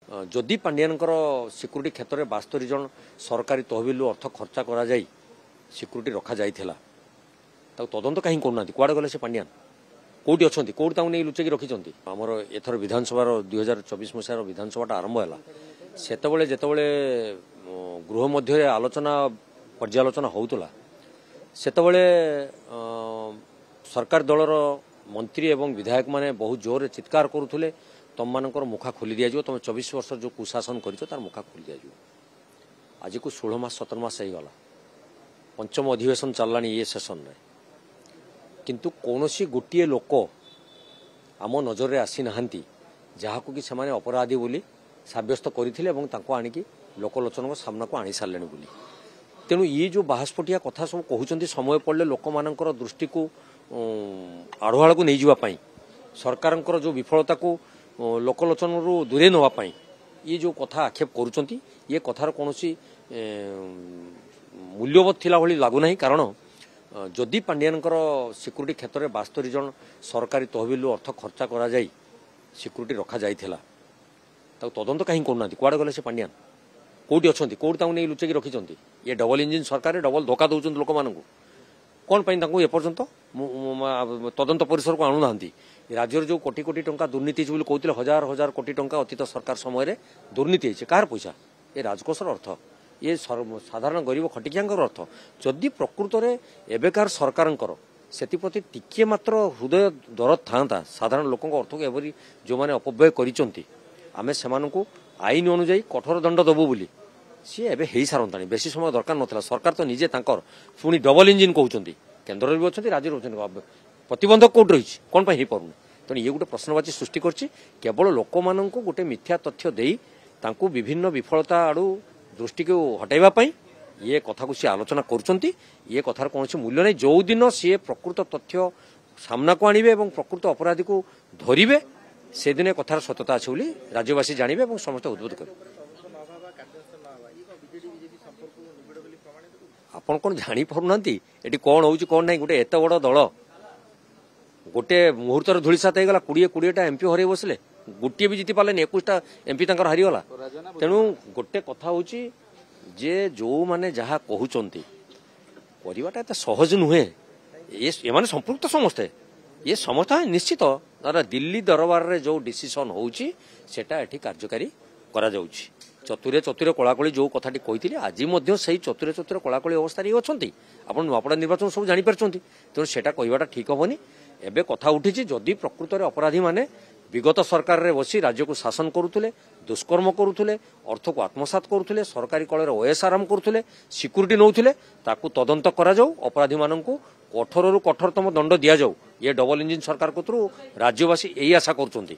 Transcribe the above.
जदि पांड्यानकर सिक्यूरीटी क्षेत्र में 72 जन सरकारी तहबिल अर्थ खर्चा करा जाई सिक्यूरीटी रखा जाइथिला तदंत कहीं करना कुआड़े गले से पांड्यान कौटी अच्छा कौटी नहीं लुचेक रखिंट आमर एथर विधानसभा 2024 मसीहार विधानसभा आरंभ है सेतबले जेतबले गृह मध्य आलोचना पर्यालोचना होउतला सेतबले सरकार दलर मंत्री एवं विधायक माने बहुत जोर चित्कार करुले तुम मानकर मुखा खोली दिया तुम 24 वर्ष जो कुशासन कर तार मुखा खोली दिया आज को 16 मास 17 मास गला पंचम अधिवेशन चलला ये सेसन रे किंतु कौनसी गोटे लोक आम नजर में आसी नहांती जहाँ को कि सेमाने अपराधी बोली सब्यस्त करते आणिकी लोकलोचन सामना को आनी सारे बोली तेणु ये जो बाहस्फोटिया कथा सब कहते समय पड़े लोक मानकर दृष्टि को आढ़ुआड़ को नहीं जावाई सरकार जो विफलता को लोकलोचन रु दूरे नापी ये जो कथा आक्षेप करुँच ये कथार कौन मूल्यवत थिला भली लगुना कारण जदि पांड्यानकर सिक्यूरीटी क्षेत्र में 72 जन सरकारी तहबिल अर्थ खर्चा करा जाई सिक्यूरीटी रखा जाइथिला तदंत कहीं करना कुआड़े गले से पांड्यान कौटी अच्छा कौटी नहीं लुचेक रखिंट ये डबल इंजिन सरकार डबल धोखा दौरान लोक मान कौन पाई एपर्यंत तदंत परिसर को आणुना राज्य जो कोटी कोटी टंका दुर्नीति कहते हजार हजार कोटी टंका अतीत सरकार समय दुर्नीति कार पैसा ये राजकोषर अर्थ ये साधारण गरीब खटिकिया अर्थ जदि प्रकृत में एवेकार सरकार से टिके मात्र हृदय दरद था साधारण लोक अर्थ को एवरी जो मैंने अपव्यय करें से आईन अनुजाई कठोर दंड दबु बोली सी एवं हो सारता बेसी समय दरकार नाला सरकार तो निजे पुणी डबल इंजिन कहते केन्द्र भी अच्छा राज्य अच्छा प्रतिबंधक कौट रही कौन हो पार तेणु ये गोटे प्रश्नवाची सृष्टि केवल लोक मान गोटे मिथ्या तथ्य दे विभिन्न विफलता आड़ू दृष्टि को हटाइवाई ये कथा को सी आलोचना कर कथार कौन मूल्य नहीं जो दिन सी प्रकृत तथ्य सामना को आणवे और प्रकृत अपराधी को धरवे से दिन कथार सत्यता अच्छे बोली राज्यवासी जानवे और समस्त उद्बोध करेंगे आपण कौन जापारूना ये कौन हो कौन ना गोटे एत बड़ दल गोटे मुहूर्तर धूलिसात होगा 20-20टा एमपी हर बसले गोटे भी जीति पारे 21टा एमपी हारीगला तेणु गोटे कथा हूँ जे जो मैंने जहाँ कहते करवाटा एत सहज नुहे ये माने संपृक्त समस्ते ये समस्या निश्चित दिल्ली दरबार रे जो डिसीजन होउची सेटा एठी कार्यकारी करा जाउची चतुरे चतुरे कलाकली जो कथाटी कही आज से चतुरे चतुरे कलाकली अवस्था अच्छा आप नुआपड़ा निर्वाचन सब जापर तेणु से कहवाटा ठीक हेनी एवं कथा उठी जदि प्रकृत में अपराधी माने विगत सरकार रे बसी राज्य को शासन करुले दुष्कर्म करुले अर्थ को आत्मसात करुले सरकारी कल ओएस आरंभ करुले सिक्यूरीटी नौले ताकू तदंत करा जाऊ अपराधी मान कठोर रु कठोरतम दंड दि जाऊ ये डबल इंजिन सरकार को राज्यवासी यही आशा करुँच।